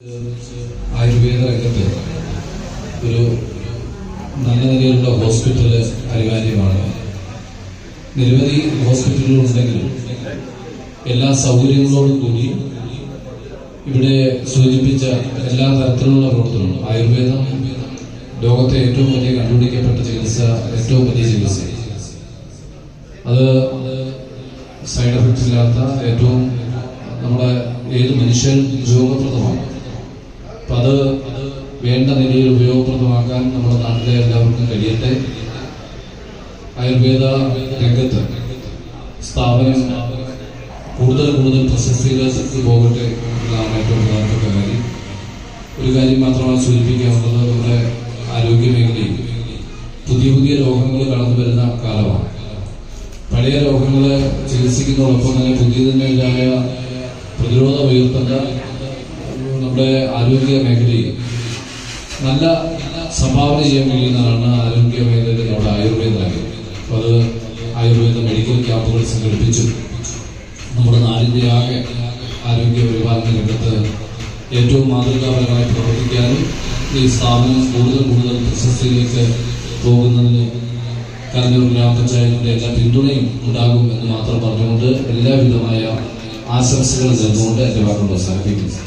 ആയുർവേദ രംഗത്ത് ഒരു നല്ല നിലയിലുള്ള ഹോസ്പിറ്റല് അനിവാര്യമാണ്. നിരവധി ഹോസ്പിറ്റലുകൾ ഉണ്ടെങ്കിലും എല്ലാ സൗകര്യങ്ങളോടും കൂടി ഇവിടെ സൂചിപ്പിച്ച എല്ലാ തരത്തിലുള്ള പ്രവർത്തനങ്ങളും ആയുർവേദം ലോകത്തെ ഏറ്റവും വലിയ കണ്ടുപിടിക്കപ്പെട്ട ചികിത്സ, ഏറ്റവും വലിയ ചികിത്സ. അത് സൈഡ് എഫക്ട്സ് ഇല്ലാത്ത ഏറ്റവും നമ്മുടെ ഏത് മനുഷ്യൻ ഉപയോഗപ്രദമാണ്. അപ്പം അത് വേണ്ട നിലയിൽ ഉപയോഗപ്രദമാക്കാൻ നമ്മുടെ നാട്ടിലെ എല്ലാവർക്കും കഴിയട്ടെ. ആയുർവേദ രംഗത്ത് സ്ഥാപനം കൂടുതൽ പ്രശസ്തിയിലേക്ക് പോകട്ടെ എന്നതാണ് ഏറ്റവും പ്രധാനപ്പെട്ട കാര്യം. ഒരു കാര്യം മാത്രമാണ് സൂചിപ്പിക്കാനുള്ളത്, നമ്മുടെ ആരോഗ്യ മേഖലയിൽ പുതിയ രോഗങ്ങൾ കടന്നു വരുന്ന കാലമാണ്. പഴയ രോഗങ്ങളെ ചികിത്സിക്കുന്നതോടൊപ്പം തന്നെ പുതിയതിൻ്റെതായ പ്രതിരോധം ഉയർത്തേണ്ട നമ്മുടെ ആരോഗ്യ മേഖലയിൽ നല്ല സംഭാവന ചെയ്യാൻ കഴിയുന്നതാണ് ആരോഗ്യ മേഖലയിൽ നമ്മുടെ ആയുർവേദ രംഗം. അപ്പോൾ അത് ആയുർവേദ മെഡിക്കൽ ക്യാമ്പുകൾ സംഘടിപ്പിച്ചു നമ്മുടെ നാടിൻ്റെ ആകെ ആരോഗ്യ പരിപാലന രംഗത്ത് ഏറ്റവും മാതൃകാപരമായി പ്രവർത്തിക്കാനും ഈ സ്ഥാപനം കൂടുതൽ പ്രശസ്തിയിലേക്ക് പോകുന്നതിന് കരഞ്ഞൂർ ഗ്രാമപഞ്ചായത്തിന്റെ എല്ലാ പിന്തുണയും ഉണ്ടാകും എന്ന് മാത്രം പറഞ്ഞുകൊണ്ട് എല്ലാവിധമായ ആശംസകൾ നേർന്നുകൊണ്ട് എന്റെ വാക്കുകൾ അവസാനിപ്പിക്കുന്നു.